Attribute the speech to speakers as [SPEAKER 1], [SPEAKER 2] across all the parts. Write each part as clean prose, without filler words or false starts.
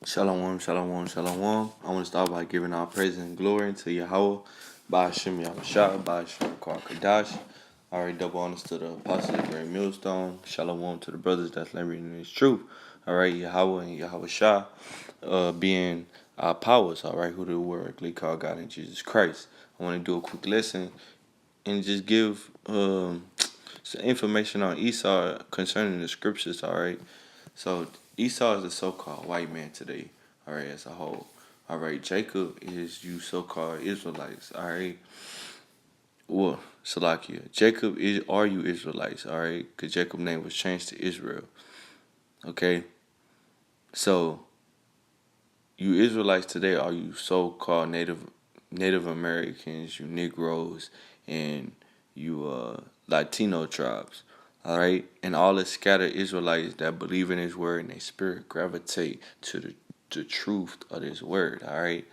[SPEAKER 1] Shalom, shalom, shalom. I want to start by giving all praise and glory to Yahweh, by Hashem Yahushua, by Hashem Kadash. Alright, double honors to the apostle, the great millstone. Shalom to the brothers that's laboring in His truth. Alright, Yahweh and Yahushua, being our powers. Alright, who the word called God in Jesus Christ. I want to do a quick lesson and just give some information on Esau concerning the scriptures. Alright. So Esau is the so-called white man today, all right, as a whole. All right, Jacob is you so-called Israelites, all right. Well, Salakia, Jacob are you Israelites, all right? Because Jacob's name was changed to Israel, okay. So you Israelites today are you so-called Native Americans, you Negroes, and you Latino tribes. All right, and all the scattered Israelites that believe in His word and their spirit gravitate to the truth of His word. All right,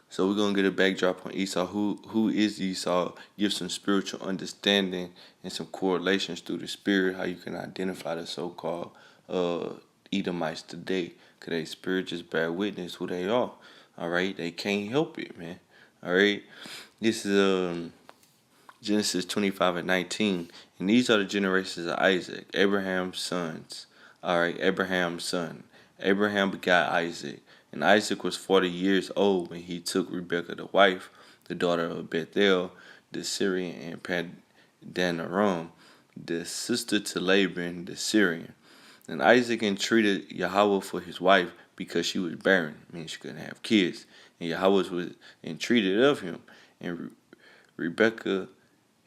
[SPEAKER 1] so we're gonna get a backdrop on Esau. Who is Esau? Give some spiritual understanding and some correlations through the spirit. How you can identify the so-called Edomites today, cause their spirit just bear witness who they are. All right, they can't help it, man. All right, this is Genesis 25:19. And these are the generations of Isaac, Abraham's sons. All right, Abraham's son. Abraham begot Isaac. And Isaac was 40 years old when he took Rebekah the wife, the daughter of Bethel, the Syrian, and Padanaram, the sister to Laban the Syrian. And Isaac entreated Yahweh for his wife because she was barren, meaning she couldn't have kids. And Yahweh was entreated of him. And Rebekah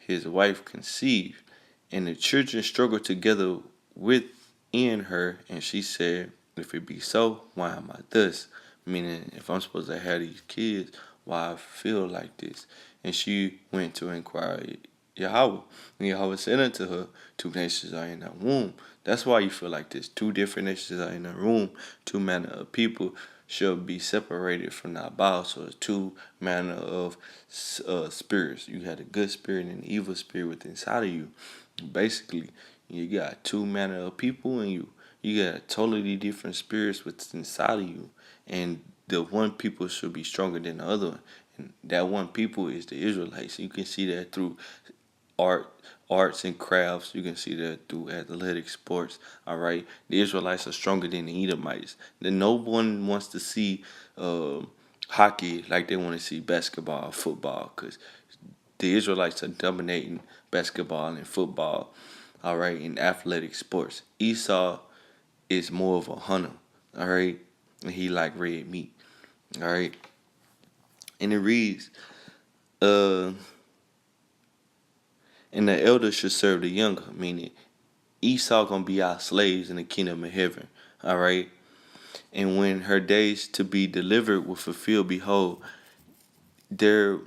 [SPEAKER 1] his wife conceived, and the children struggled together within her, and she said, if it be so, why am I thus? Meaning, if I'm supposed to have these kids, why I feel like this? And she went to inquire Yahweh. And Yahweh said unto her, two nations are in that womb. That's why you feel like this. Two different nations are in the womb. Two manner of people shall be separated from thy bowels. So it's two manner of spirits. You had a good spirit and an evil spirit within inside of you. Basically, you got two manner of people in you. You got totally different spirits within inside of you. And the one people should be stronger than the other one. And that one people is the Israelites. You can see that through arts and crafts. You can see that through athletic sports. All right, the Israelites are stronger than the Edomites. Then no one wants to see hockey like they want to see basketball or football, because the Israelites are dominating basketball and football. All right, in athletic sports. Esau is more of a hunter. All right, and he like red meat. All right, and it reads, and the elder should serve the younger, meaning Esau gonna be our slaves in the kingdom of heaven. All right. And when her days to be delivered were fulfilled, behold, there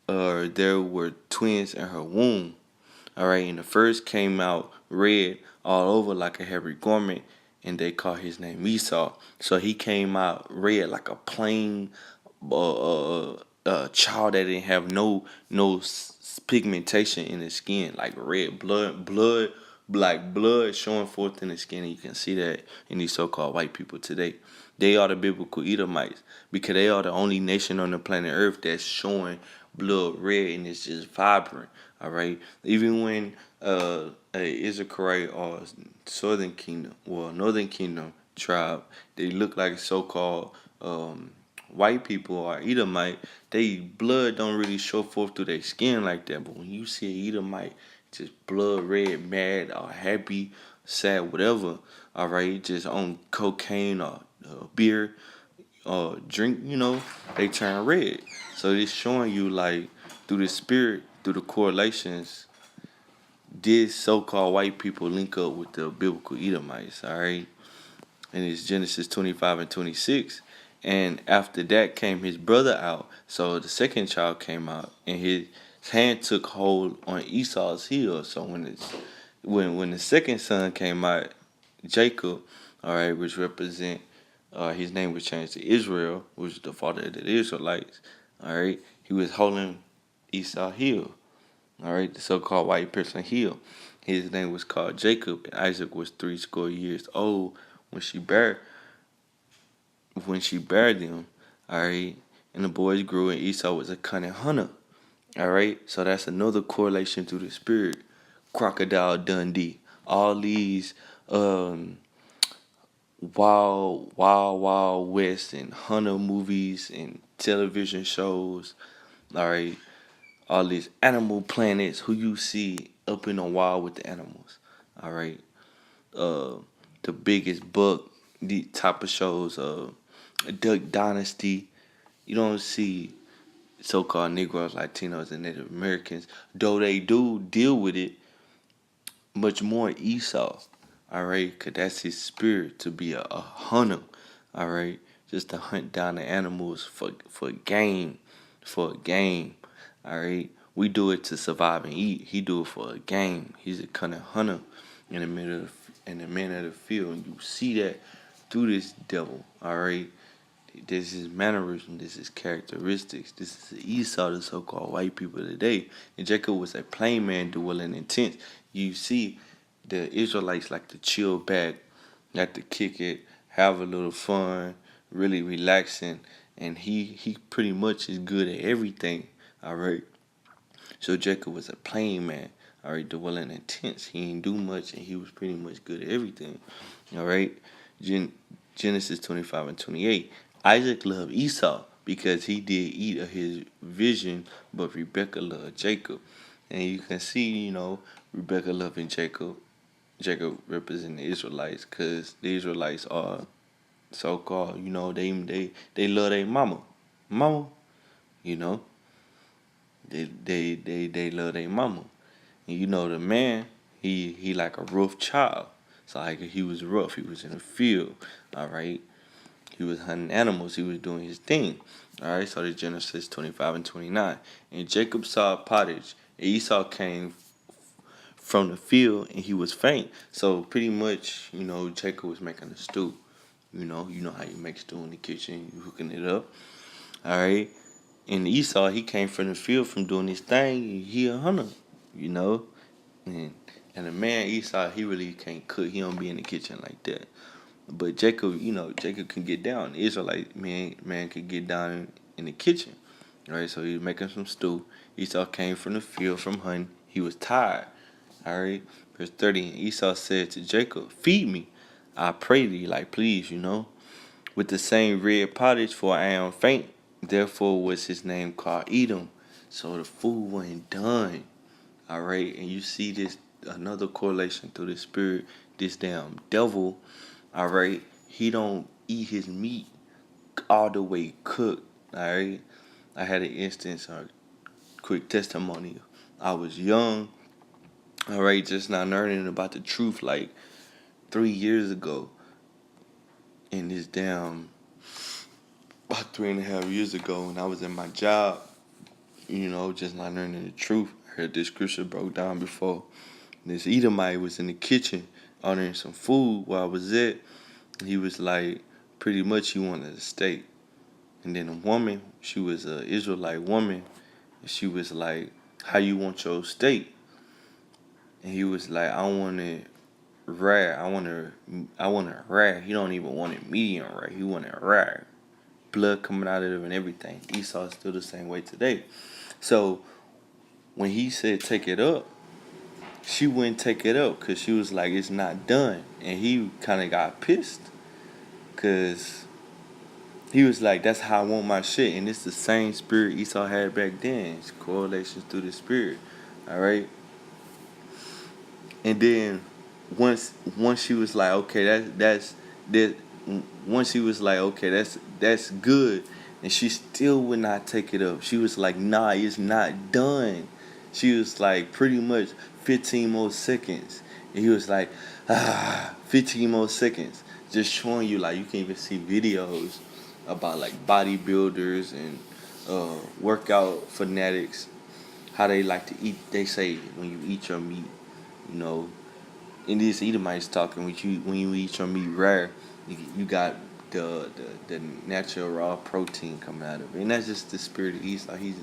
[SPEAKER 1] were twins in her womb. All right. And the first came out red all over like a hairy garment, and they called his name Esau. So he came out red like a plain child that didn't have no pigmentation in his skin, like red blood, black blood showing forth in the skin. And you can see that in these so-called white people today. They are the biblical Edomites, because they are the only nation on the planet Earth that's showing blood red and it's just vibrant. All right, even when a Issachar or Northern Kingdom tribe, they look like so-called white people or Edomite, they blood don't really show forth through their skin like that. But when you see an Edomite, just blood red, mad or happy, sad, whatever, all right, just on cocaine or beer or drink, they turn red. So it's showing you like through the spirit, through the correlations, this so-called white people link up with the biblical Edomites, all right? And it's Genesis 25:26. And after that came his brother out. So the second child came out, and his hand took hold on Esau's heel. So when the second son came out, Jacob, all right, which represent his name was changed to Israel, which is the father of the Israelites. All right, he was holding Esau's heel. All right, the so-called white person heel. His name was called Jacob, and Isaac was 80 years old when she bare when she buried them, all right, and the boys grew, and Esau was a cunning hunter, all right. So that's another correlation through the spirit. Crocodile Dundee, all these um, wild west and hunter movies and television shows, all right. All these animal planets who you see up in the wild with the animals, all right. Uh, the biggest book, the type of shows, Duck Dynasty. You don't see so-called Negroes, Latinos, and Native Americans, though they do deal with it much more Esau, all right, cause that's his spirit to be a hunter, all right, just to hunt down the animals for game, all right. We do it to survive and eat. He do it for a game. He's a cunning hunter in the middle of the man of the field, and you see that through this devil, all right. This is mannerism. This is characteristics. This is Esau, the so-called white people today. And Jacob was a plain man, dwelling in tents. You see, the Israelites like to chill back, like to kick it, have a little fun, really relaxing, and he pretty much is good at everything. All right. So Jacob was a plain man. All right, dwelling in tents. He didn't do much, and he was pretty much good at everything. All right. Genesis 25:28. Isaac loved Esau because he did eat of his vision, but Rebekah loved Jacob. And you can see, Rebekah loving Jacob. Jacob representing the Israelites because the Israelites are so-called, they love their mama. Mama, you know, they love their mama. And the man, he like a rough child. So like he was rough. He was in the field, all right. He was hunting animals. He was doing his thing. All right, so the Genesis 25:29. And Jacob saw pottage. And Esau came from the field, and he was faint. So pretty much, Jacob was making a stew. You know how you make stew in the kitchen. You hooking it up. All right. And Esau, he came from the field from doing his thing. He a hunter, you know. And the man Esau, he really can't cook. He don't be in the kitchen like that. But Jacob, Jacob can get down. The Israelite man could get down in the kitchen. All right, so he was making some stew. Esau came from the field from hunting. He was tired. All right, verse 30. And Esau said to Jacob, "Feed me, I pray thee, like please, with the same red pottage, for I am faint." Therefore was his name called Edom. So the food wasn't done. All right, and you see this another correlation through the spirit. This damn devil, all right, he don't eat his meat all the way cooked. All right, I had an instance, a quick testimony. I was young, all right, just not learning about the truth like 3 years ago. In this damn about 3.5 years ago, when I was in my job, just not learning the truth. I heard this scripture broke down before. This Edomite was in the kitchen ordering some food where I was at. He was like, pretty much he wanted a steak. And then a woman, she was an Israelite woman, and she was like, "How you want your steak?" And he was like, "I want it rare. I want it rare." He don't even want it medium rare. He want it rare. Blood coming out of it and everything. Esau is still the same way today. So when he said take it up, she wouldn't take it up because she was like, it's not done. And he kind of got pissed because he was like, that's how I want my shit. And it's the same spirit Esau had back then. It's correlations through the spirit. All right. And then once she was like, okay, that once she was like, okay, that's good, and she still would not take it up. She was like, nah, it's not done. She was like, pretty much 15 more seconds. And he was like, 15 more seconds. Just showing you, like, you can even see videos about like bodybuilders and workout fanatics, how they like to eat. They say when you eat your meat, you know, in these Edomites talking, when you eat your meat rare, you got the natural raw protein coming out of it, and that's just the spirit of Esau. He's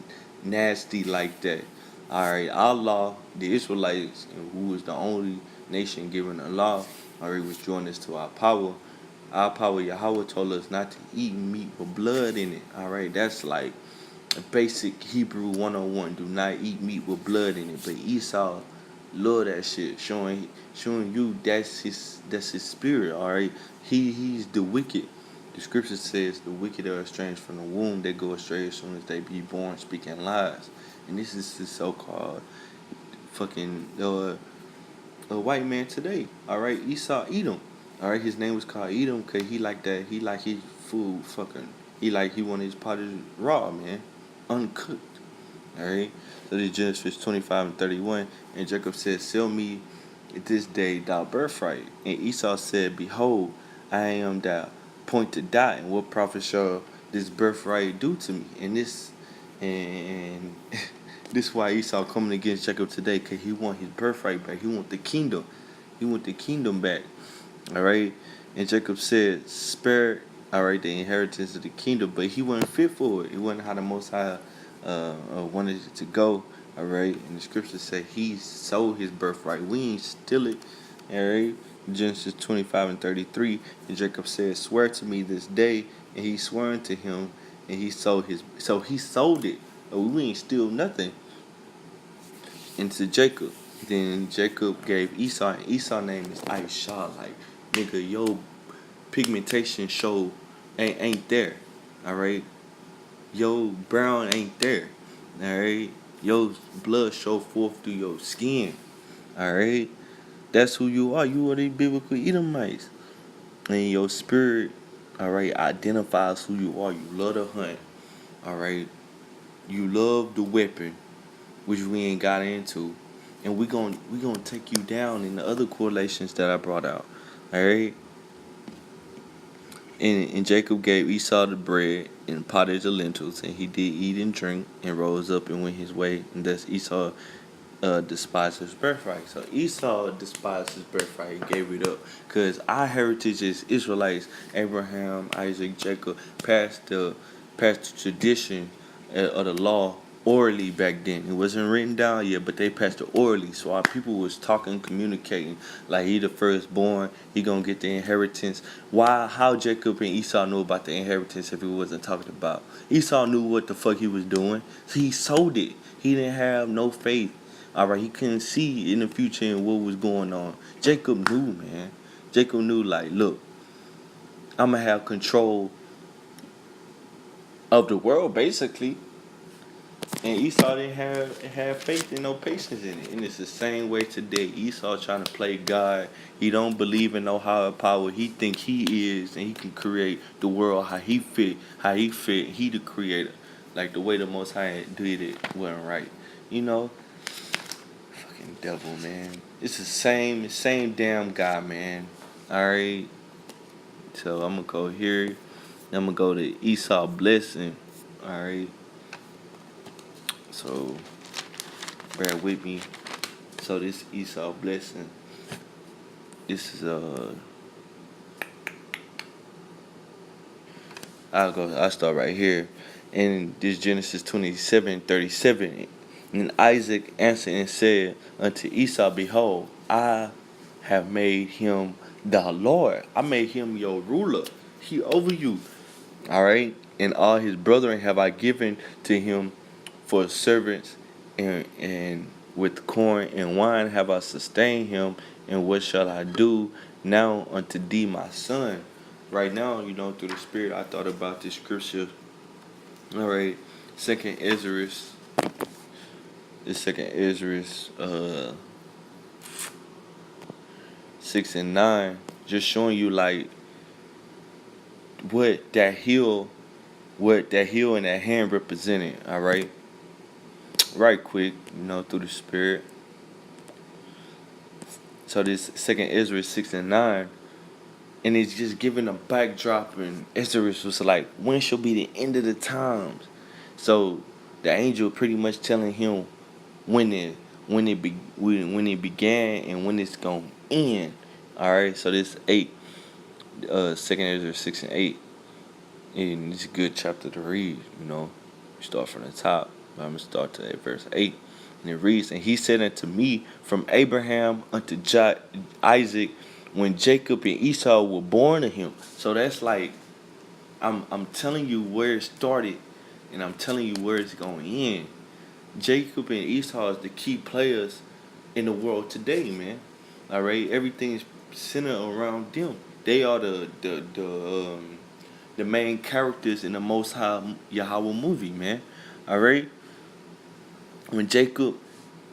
[SPEAKER 1] nasty like that. All right, Allah, the Israelites, who was the only nation given the law, already was joining us to our power. Our power Yahweh told us not to eat meat with blood in it. All right, that's like a basic Hebrew 101. Do not eat meat with blood in it. But Esau love that shit, showing you that's his spirit. All right, he's the wicked. The scripture says the wicked are estranged from the womb. They go astray as soon as they be born, speaking lies. And this is the so-called fucking a white man today. All right, Esau Edom. All right, his name was called Edom because he like that. He like his food fucking. He wanted his pottage raw, man, uncooked. All right. So this Genesis 25:31, and Jacob said, "Sell me this day thy birthright." And Esau said, "Behold, I am thou point to die, and what profit shall this birthright do to me?" And this why Esau coming against Jacob today, cause he want his birthright back. He want the kingdom. He want the kingdom back. All right. And Jacob said, "Spare, all right, the inheritance of the kingdom," but he wasn't fit for it. It wasn't how the Most High wanted it to go. All right. And the scriptures say he sold his birthright. We ain't steal it. All right. Genesis 25:33. And Jacob said, "Swear to me this day," and he swore unto him, and he sold it. We ain't steal nothing. Into Jacob. Then Jacob gave Esau, and Esau name is Aisha. Like, nigga, your pigmentation show ain't there. All right, your brown ain't there. All right, your blood show forth through your skin. All right, that's who you are. You are the biblical Edomites, and your spirit, all right, identifies who you are. You love to hunt. All right, you love the weapon, which we ain't got into, and we gonna take you down in the other correlations that I brought out. All right. And Jacob gave Esau the bread and pottage the lentils, and he did eat and drink, and rose up and went his way. And thus Esau despised his birthright. So Esau despised his birthright and gave it up, because our heritage is Israelites. Abraham, Isaac, Jacob passed the tradition of the law orally back then. It wasn't written down yet, but they passed it orally. So our people was talking, communicating, like he the firstborn, he gonna get the inheritance. Why? How Jacob and Esau knew about the inheritance if he wasn't talking about? Esau knew what the fuck he was doing, so he sold it. He didn't have no faith. All right, he couldn't see in the future and what was going on. Jacob knew, man. Jacob knew, like, look, I'm gonna have control of the world, basically. And Esau didn't have faith and no patience in it. And it's the same way today. Esau trying to play God. He don't believe in no higher power. He think he is, and he can create the world how he fit. He the creator. Like the way the Most High did it wasn't right. You know? Fucking devil, man. It's the same damn guy, man. Alright. So I'm gonna go here. I'm gonna go to Esau blessing. Alright. So bear with me. So this Esau blessing. This is I'll start right here. In this Genesis 27:37. And Isaac answered and said unto Esau, Behold, I have made him the Lord. I made him your ruler. He over you. Alright? And all his brethren have I given to him for servants, and with corn and wine have I sustained him. And what shall I do now unto thee, my son? Right now, through the Spirit, I thought about this scripture. All right, Second Ezra, 6 and 9, just showing you like what that hill and that hand represented. All right. Right quick, through the Spirit. So this Second Ezra 6 and 9, and it's just giving a backdrop, and Ezra was like, when shall be the end of the times? So the angel pretty much telling him when it began and when it's gonna end. All right. So this 2 Ezra 6 and 8, and it's a good chapter to read. Start from the top. I'm gonna start at verse 8, and it reads, And he said unto me, From Abraham unto Isaac when Jacob and Esau were born to him. So that's like I'm telling you where it started, and I'm telling you where it's going to end. Jacob and Esau is the key players in the world today, man. All right, everything is centered around them. They are the main characters in the Most High Yahweh movie, man. All right, when Jacob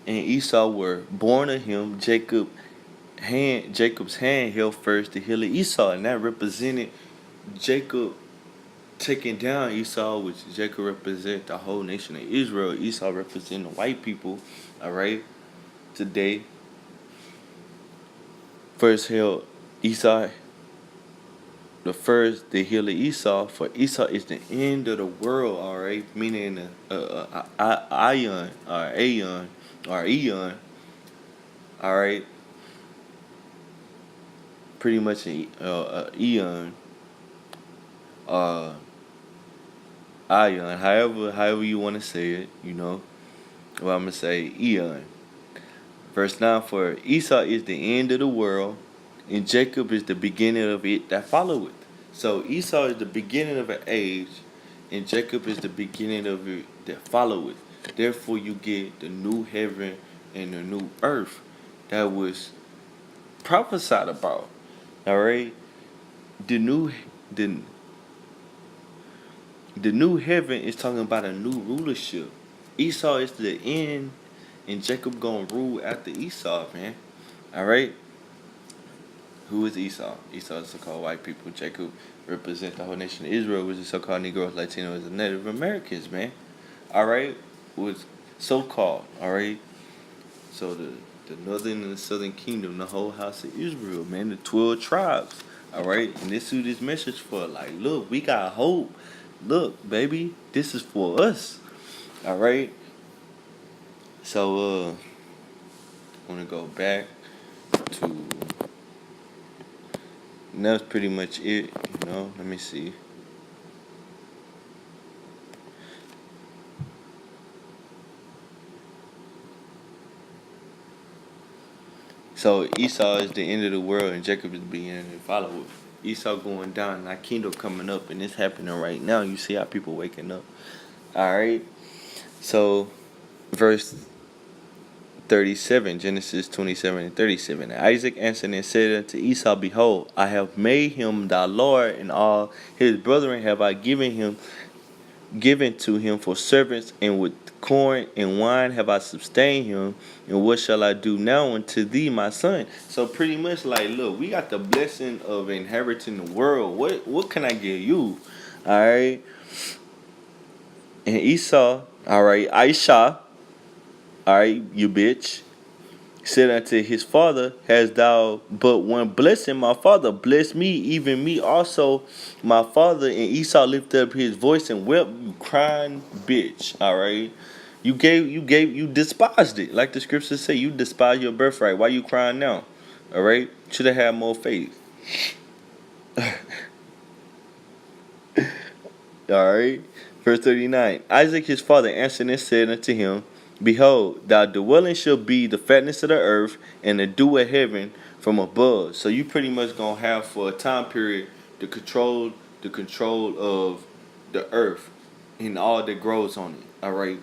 [SPEAKER 1] and Esau were born of him, Jacob's hand held first the heel of Esau, and that represented Jacob taking down Esau, which Jacob represent the whole nation of Israel. Esau represent the white people. All right, today first held Esau. The heel of Esau, for Esau is the end of the world, all right, meaning ion or aeon or eon, all right, pretty much an eon, uh, ion, however you want to say it, well, I'm gonna say eon. Verse 9, for Esau is the end of the world, and Jacob is the beginning of it that followeth. So Esau is the beginning of an age, and Jacob is the beginning of it that followeth. Therefore you get the new heaven and the new earth that was prophesied about. Alright? The new the, the new heaven is talking about a new rulership. Esau is the end, and Jacob gonna rule after Esau, man. Alright? Who is Esau? Esau is so-called white people. Jacob represents the whole nation of Israel, which is so-called Negroes, Latinos, and Native Americans, man. Alright? Was so-called, alright? So the northern and the southern kingdom, the whole house of Israel, man, the 12 tribes. Alright? And this is who this message for. Like, look, we got hope. Look, baby, this is for us. Alright? So, I want to go back to, and that's pretty much it, let me see. So Esau is the end of the world, and Jacob is the beginning and follower. Esau going down, and our kingdom coming up, and it's happening right now. You see how people waking up. Alright? So, verse 37, Genesis 27 and 37. Isaac answered and said unto Esau, behold, I have made him thy Lord, and all his brethren have I given to him for servants, and with corn and wine have I sustained him, and what shall I do now unto thee, my son? So pretty much like, look, we got the blessing of inheriting the world. What can I give you? Alright. And Esau, alright, Aisha, alright, you bitch, said unto his father, hast thou but one blessing, my father? Bless me, even me also, my father. And Esau lifted up his voice and wept, you crying bitch. Alright. You despised it. Like the scriptures say, you despise your birthright. Why you crying now? Alright? Should have had more faith. Alright. Verse 39. Isaac his father answered and said unto him, behold, thy dwelling shall be the fatness of the earth, and the dew of heaven from above. So you pretty much gonna have for a time period the control of the earth and all that grows on it. Alright.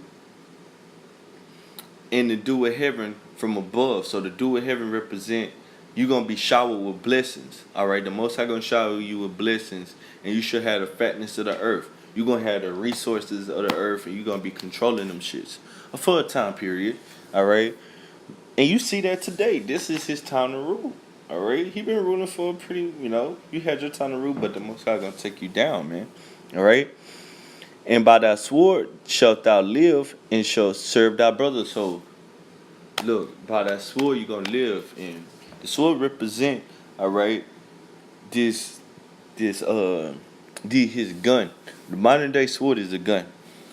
[SPEAKER 1] And the dew of heaven from above. So the dew of heaven represent you're gonna be showered with blessings. Alright, the Most High gonna shower you with blessings, and you should have the fatness of the earth. You're gonna have the resources of the earth, and you're gonna be controlling them shits for a time period. Alright. And you see that today. This is his time to rule. Alright. He been ruling for a pretty, you had your time to rule, but the Most High gonna take you down, man. Alright. And by thy sword shalt thou live, and shalt serve thy brother. So look, by that sword you're gonna live, and the sword represent, alright, his gun. The modern day sword is a gun.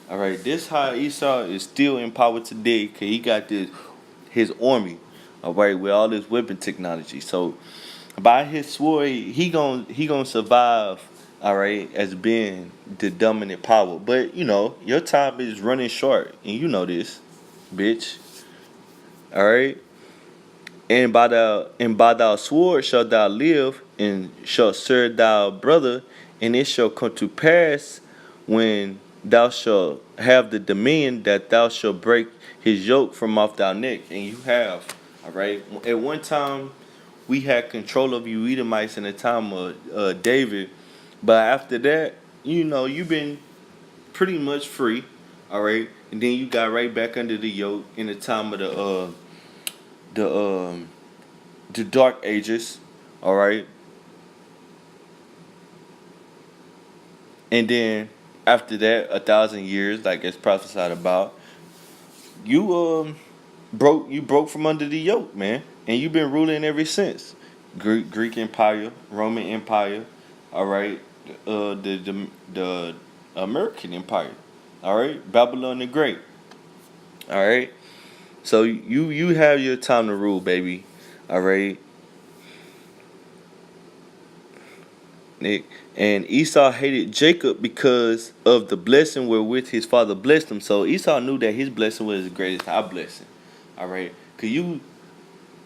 [SPEAKER 1] Alright, this how Esau is still in power today, cause he got his army, alright, with all this weapon technology. So by his sword, he gonna survive, alright, as being the dominant power. But your time is running short, and you know this, bitch. Alright. And by thy sword shalt thou live, and shalt serve thy brother, and it shall come to pass when thou shalt have the dominion that thou shalt break his yoke from off thy neck. And you have, all right. At one time, we had control of you Edomites in the time of David, but after that, you've been pretty much free, all right. And then you got right back under the yoke in the time of the the Dark Ages, all right. And then after that, 1,000 years, like it's prophesied about, you broke from under the yoke, man, and you've been ruling ever since. Greek Empire, Roman Empire, all right, the American Empire, all right, Babylon the Great, all right. So you have your time to rule, baby, all right. Nick. And Esau hated Jacob because of the blessing wherewith his father blessed him. So Esau knew that his blessing was the greatest our blessing. All right, cause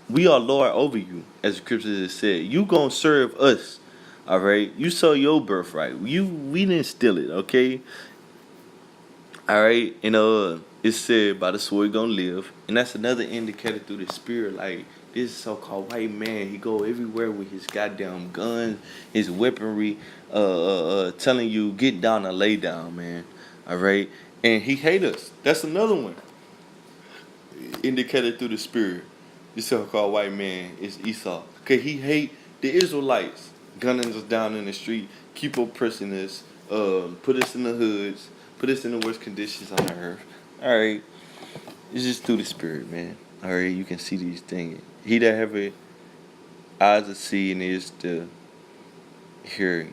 [SPEAKER 1] we are Lord over you, as the scriptures has said. You gonna serve us. All right, you sold your birthright. We didn't steal it. Okay, all right, it said by the sword you gonna live, and that's another indicator through the spirit. Like this so-called white man, he go everywhere with his goddamn guns, his weaponry, telling you get down and lay down, man. All right, and he hate us. That's another one indicated through the spirit. This so-called white man is Esau. Okay, he hate the Israelites, gunning us down in the street, keep oppressing us, put us in the hoods, put us in the worst conditions on the earth. All right, it's just through the spirit, man. All right, you can see these things. He that have eyes to see and ears to hear,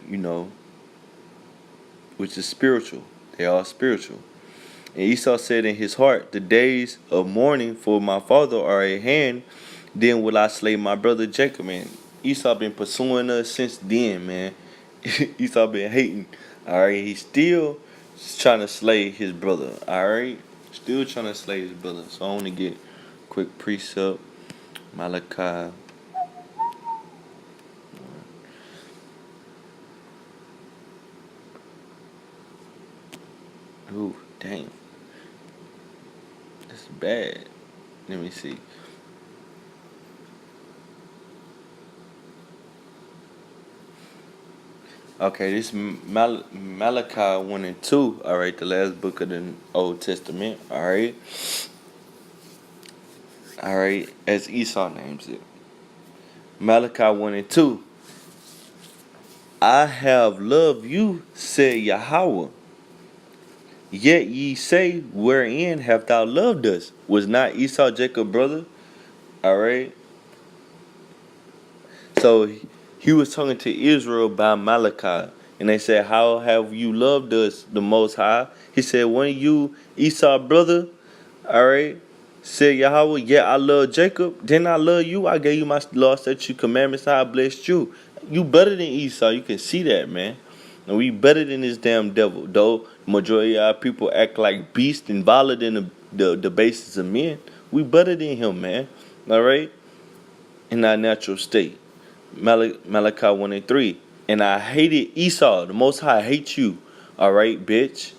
[SPEAKER 1] which is spiritual. They are spiritual. And Esau said in his heart, the days of mourning for my father are at hand. Then will I slay my brother Jacob, man. Esau been pursuing us since then, man. Esau been hating. All right, he's still trying to slay his brother. All right, still trying to slay his brother. So I want to get quick precept. Malachi. Ooh, dang. That's bad. Let me see. Okay, this Malachi 1 and 2, all right, the last book of the Old Testament, all right, as Esau names it. Malachi 1 and 2, I have loved you, said Yahweh. Yet ye say, wherein have thou loved us? Was not Esau Jacob's brother? All right. So he was talking to Israel by Malachi. And they said, how have you loved us, the Most High? He said, when you Esau brother, all right, said Yahweh, yeah, I love Jacob. Didn't I love you? I gave you my law, statute, commandments. I blessed you. You better than Esau. You can see that, man. And we better than this damn devil. Though majority of our people act like beasts and violent than the basis of men, we better than him, man. All right? In our natural state. Malachi 1 and 3. And I hated Esau. The Most High hates you. All right, bitch.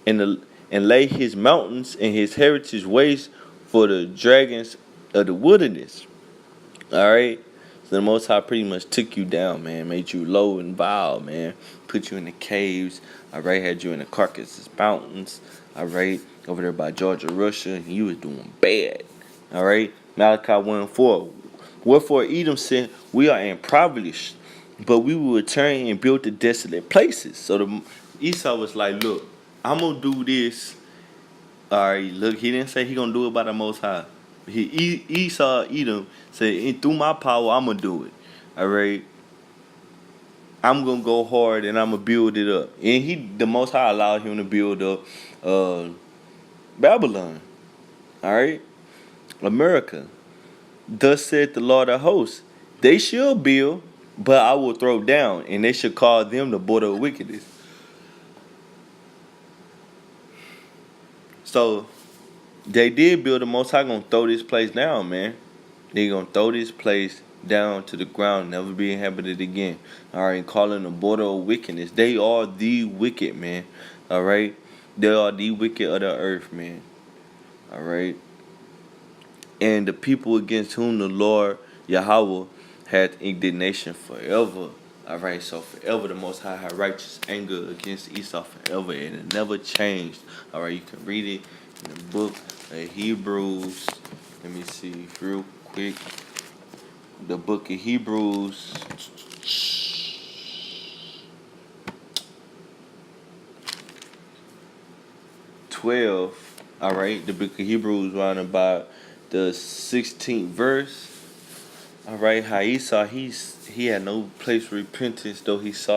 [SPEAKER 1] And lay his mountains and his heritage waste for the dragons of the wilderness. All right. So the Most High pretty much took you down, man. Made you low and vile, man. Put you in the caves. All right. Had you in the Caucasus Mountains. All right. Over there by Georgia, Russia. And you was doing bad. All right. Malachi 1 and 4. Wherefore Edom said, we are impoverished, but we will return and build the desolate places. So Esau was like, look, I'm going to do this. All right, look, he didn't say he going to do it by the Most High. Esau, Edom, said, through my power, I'm going to do it. All right. I'm going to go hard and I'm going to build it up. And the Most High allowed him to build up Babylon. All right. America. Thus said the Lord of hosts, they shall build, but I will throw down, and they shall call them the border of wickedness. So they did build. The Most High gonna throw this place down, man. They gonna throw this place down to the ground, never be inhabited again. Alright, and calling the border of wickedness. They are the wicked, man. Alright? They are the wicked of the earth, man. Alright? And the people against whom the Lord Yahweh hath indignation forever. Alright, so forever the Most High had righteous anger against Esau forever, and it never changed. Alright, you can read it in the book of Hebrews. Let me see real quick. The book of Hebrews. 12. Alright, the book of Hebrews around about the 16th verse. Alright, how Esau, he had no place for repentance, though he saw